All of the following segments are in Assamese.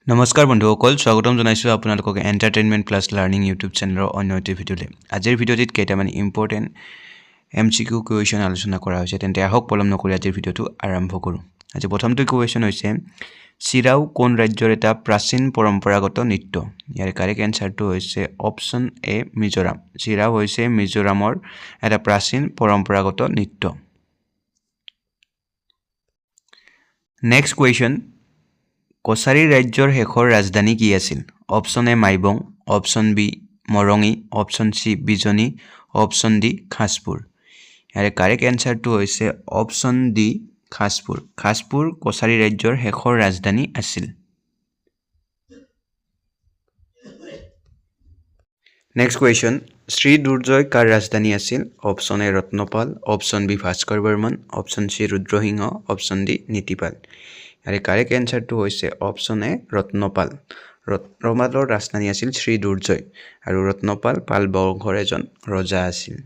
নমস্কাৰ বন্ধুসকল স্বাগতম জনাইছো আপোনালোকক এন্টাৰটেইনমেন্ট প্লাস লাৰ্নিং ইউটিউব চেনেলৰ অন্য এটা ভিডিঅ'লৈ আজিৰ ভিডিঅ'টিত কেইটামান ইম্পৰ্টেন্ট এমচিকিউ কুৱেশ্যন আলোচনা কৰা হৈছে তেন্তে আহক পলম নকৰি আজিৰ ভিডিঅ'টো আৰম্ভ কৰোঁ আজি প্ৰথমটো কুৱেশ্যন হৈছে চিৰাও কোন ৰাজ্যৰ এটা প্ৰাচীন পৰম্পৰাগত নৃত্য ইয়াৰ কাৰেক্ট এনসাৰটো হৈছে অপচন এ মিজোৰাম চিৰাও হৈছে মিজোৰামৰ এটা প্ৰাচীন পৰম্পৰাগত নৃত্য নেক্সট কুৱেশ্যন কছাৰী ৰাজ্যৰ শেষৰ ৰাজধানী কি আছিল option A Maibong option B Morangi option C Bijni option D Khaspur ইয়াৰ কাৰেক্ট এনসাৰটো হৈছে অপচন ডি খাসপুৰ কছাৰী ৰাজ্যৰ শেষৰ ৰাজধানী আছিল নেক্সট কুৱেশ্যন শ্ৰী দুৰ্জয় কাৰ ৰাজধানী আছিল option A Ratnapal option B Bhaskar Barman option C Rudrasingha option D Nitipal ইয়াৰ কাৰেক্ট এনসাৰটো হৈছে অপচন এ ৰত্নপালৰ ৰাজধানী আছিল শ্ৰী দুৰ্জয় আৰু ৰত্নপাল পাল বংশৰ এজন ৰজা আছিল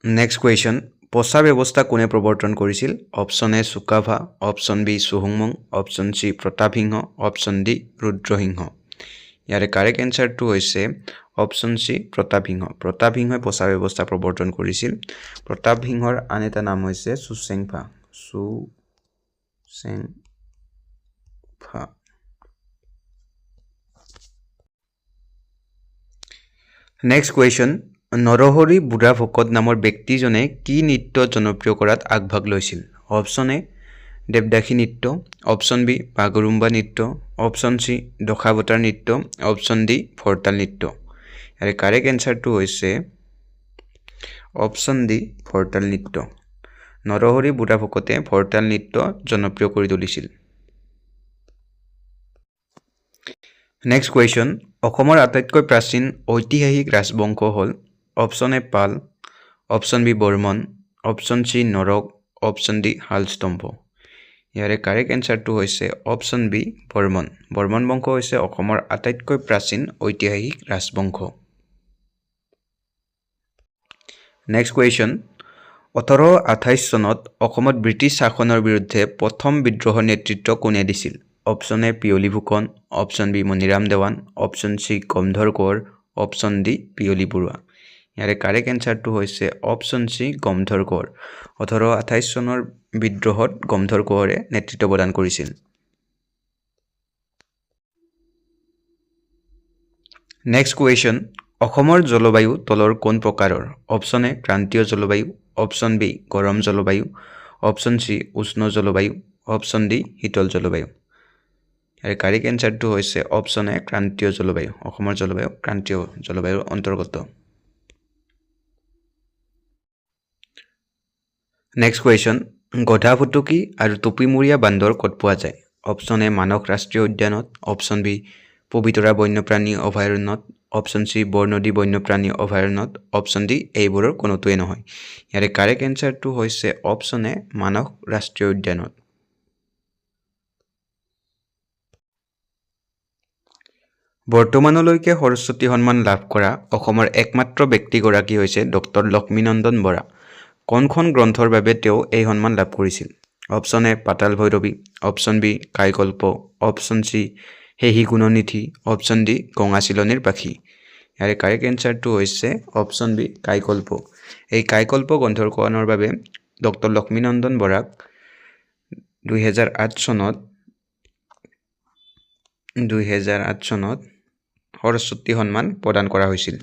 নেক্সট কুৱেশ্যন পছা ব্যৱস্থা কোনে প্ৰৱৰ্তন কৰিছিল option A Sukapha option B সুহুংমং option C Pratapsingha option D Rudrasingha ইয়াৰ কাৰেক্ট এনসাৰটো হৈছে অপচন সি প্ৰতাপসিংহই পছা ব্যৱস্থা প্ৰৱৰ্তন কৰিছিল প্ৰতাপসিংহৰ আন এটা নাম হৈছে সুচেংফা নেক্সট কুৱেশ্যন নৰহৰি বুঢ়া ভকত নামৰ ব্যক্তিজনে কি নৃত্য জনপ্ৰিয় কৰাত আগভাগ লৈছিল অপচন এ দেৱদাসী নৃত্য অপচন বি বাগৰুম্বা নৃত্য অপচন সি দশাৱতাৰ নৃত্য অপচন ডি ভৰতাল নৃত্য ইয়াৰ কাৰেক্ট এনসাৰটো হৈছে অপচন ডি ভৰতাল নৃত্য নৰহৰি বুঢ়া ভকতে ভৰতাল নৃত্য জনপ্ৰিয় কৰি তুলিছিল নেক্সট কুৱেশ্যন অসমৰ আটাইতকৈ প্ৰাচীন ঐতিহাসিক ৰাজবংশ হ'ল option A Pala option B Varman option C Naraka option D Halastambha ইয়াৰ কাৰেক্ট এনসাৰটো হৈছে অপচন বি বৰ্মন বংশ হৈছে অসমৰ আটাইতকৈ প্ৰাচীন ঐতিহাসিক ৰাজবংশ নেক্সট কুৱেশ্যন 1828 চনত অসমত ব্ৰিটিছ শাসনৰ বিৰুদ্ধে প্ৰথম বিদ্ৰোহৰ নেতৃত্ব কোনে দিছিল option A Piyali Phukan option B Maniram Dewan option C Gomdhar Konwar option D Piyali Barua ইয়াৰ কাৰেক্ট এনসাৰটো হৈছে অপচন সি গমধৰ কোঁৱৰ 1828 চনৰ বিদ্ৰোহত গমধৰ কোঁৱৰে নেতৃত্ব প্ৰদান কৰিছিল নেক্সট কুৱেশ্যন অসমৰ জলবায়ু তলৰ কোন প্ৰকাৰৰ অপচন এ ক্ৰান্তীয় জলবায়ু অপচন বি গৰম জলবায়ু অপচন সি উষ্ণ জলবায়ু অপচন ডি শীতল জলবায়ু ইয়াৰ কাৰেক্ট এনসাৰটো হৈছে অপচন এ ক্ৰান্তীয় জলবায়ু অসমৰ জলবায়ু ক্ৰান্তীয় জলবায়ুৰ অন্তৰ্গত নেক্সট কুৱেশ্যন গধাফুটুকী আৰু টুপিমূৰীয়া বান্দৰ ক'ত পোৱা যায় অপচন এ মানস ৰাষ্ট্ৰীয় উদ্যানত অপচন বি পবিতৰা বন্যপ্ৰাণী অভয়াৰণ্যত অপচন সি বৰনদী বন্যপ্ৰাণী অভয়াৰণ্যত অপচন ডি এইবোৰৰ কোনোটোৱে নহয় ইয়াৰ কাৰেক্ট এনসাৰটো হৈছে অপচন এ মানস ৰাষ্ট্ৰীয় উদ্যানত বৰ্তমানলৈকে সৰস্বতী সন্মান লাভ কৰা অসমৰ একমাত্ৰ ব্যক্তিগৰাকী হৈছে ডক্টৰ লক্ষ্মীনন্দন বৰা কোনখন গ্ৰন্থৰ বাবে তেওঁ এই সন্মান লাভ কৰিছিল option A Patal Bhairavi option B Kaikalpa option C হেহি গুণনিধি অপচন ডি গঙা চিলনীৰ পাখি ইয়াৰ কাৰেক্ট এনসাৰটো হৈছে অপচন বি কাইকল্প এই কাইকল্প গ্ৰন্থখনৰ বাবে ডক্টৰ লক্ষ্মীনন্দন বৰাক 2008 চনত সৰস্বতী সন্মান প্ৰদান কৰা হৈছিল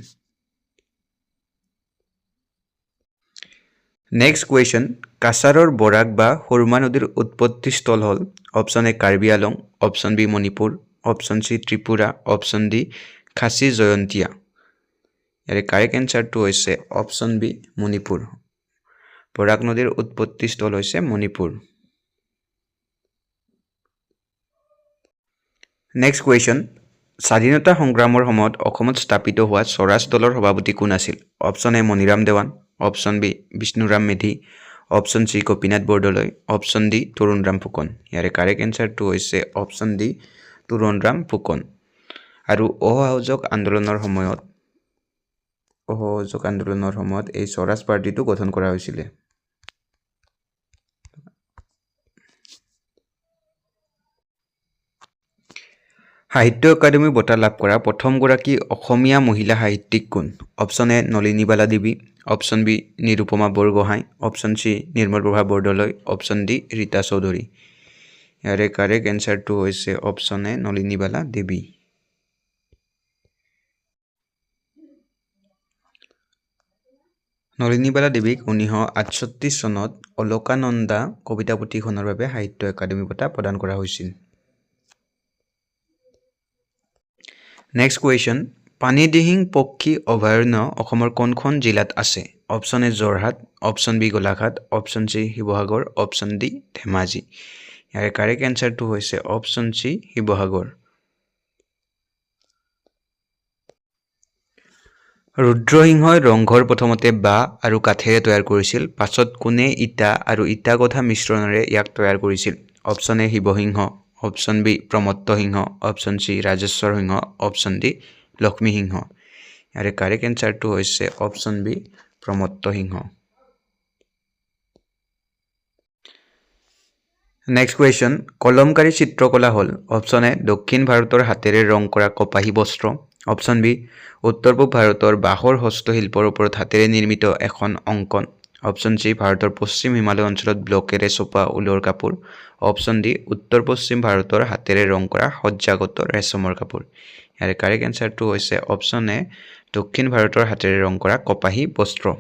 নেক্সট কুৱেশ্যন কাছাৰৰ বৰাক বা সুৰমা নদীৰ উৎপত্তি স্থল হ'ল অপচন এ কাৰ্বি আলং option B Manipur option C Tripura option D Khasi Jaintia ইয়াৰ কাৰেক্ট এনসাৰটো হৈছে অপচন বি মণিপুৰ বৰাক নদীৰ উৎপত্তি স্থল হৈছে মণিপুৰ নেক্সট কুৱেশ্যন স্বাধীনতা সংগ্ৰামৰ সময়ত অসমত স্থাপিত হোৱা স্বৰাজ দলৰ সভাপতি কোন আছিল option A Maniram Dewan option B Bishnuram Medhi option C Gopinath Bordoloi option D Tarunram Phukan ইয়াৰ কাৰেক্ট এনসাৰটো হৈছে অপচন ডি তৰুণৰাম ফুকন আৰু অসহযোগ আন্দোলনৰ সময়ত এই স্বৰাজ পাৰ্টিটো গঠন কৰা হৈছিল সাহিত্য একাডেমি বঁটা লাভ কৰা প্ৰথমগৰাকী অসমীয়া মহিলা সাহিত্যিক কোন option A Nalinibala Devi option B Nirupama Borgohain option C Nirmalprabha Bordoloi option D Rita Choudhury ইয়াৰে কাৰেক্ট এনসাৰটো হৈছে অপশ্যন এ নলিনীবালা দেৱী নলিনীবালা দেৱীক 1968 চনত অলকানন্দা কবিতা পুথিখনৰ বাবে সাহিত্য একাডেমি বঁটা প্ৰদান কৰা হৈছিল নেক্সট কুৱেশ্যন পানীদিহিং পক্ষী অভয়াৰণ্য অসমৰ কোনখন জিলাত আছে option A Jorhat option B Golaghat option C Sivasagar option D Dhemaji ইয়াৰে কাৰেক্ট এনসাৰটো হৈছে অপশ্যন চি শিৱসাগৰ ৰুদ্ৰসিংহই ৰংঘৰ প্ৰথমতে বাঁহ আৰু কাঠেৰে তৈয়াৰ কৰিছিল পাছত কোনে ইটা আৰু ইটা গধা মিশ্ৰণেৰে ইয়াক তৈয়াৰ কৰিছিল option A Shivasingha option B Pramatta Singha option C Rajeswar Singha option D Lakshmi Singha ইয়াৰে কাৰেক্ট এনসাৰটো হৈছে option B Pramatta Singha next question Kalamkari চিত্ৰকলা হ'ল অপশ্যন এ দক্ষিণ ভাৰতৰ হাতেৰে ৰং কৰা কপাহী বস্ত্ৰ অপশ্যন বি উত্তৰ পূব ভাৰতৰ বাঁহৰ হস্তশিল্পৰ ওপৰত হাতেৰে নিৰ্মিত এখন অংকন অপশ্যন চি ভাৰতৰ পশ্চিম হিমালয় অঞ্চলত ব্লকেৰে ছপা ঊলৰ কাপোৰ অপশ্যন ডি উত্তৰ পশ্চিম ভাৰতৰ হাতেৰে ৰং কৰা সজ্জাগত ৰেচমৰ কাপোৰ ইয়াৰে কাৰেক্ট এনসাৰটো হৈছে অপশ্যন এ দক্ষিণ ভাৰতৰ হাতেৰে ৰং কৰা কপাহী বস্ত্ৰ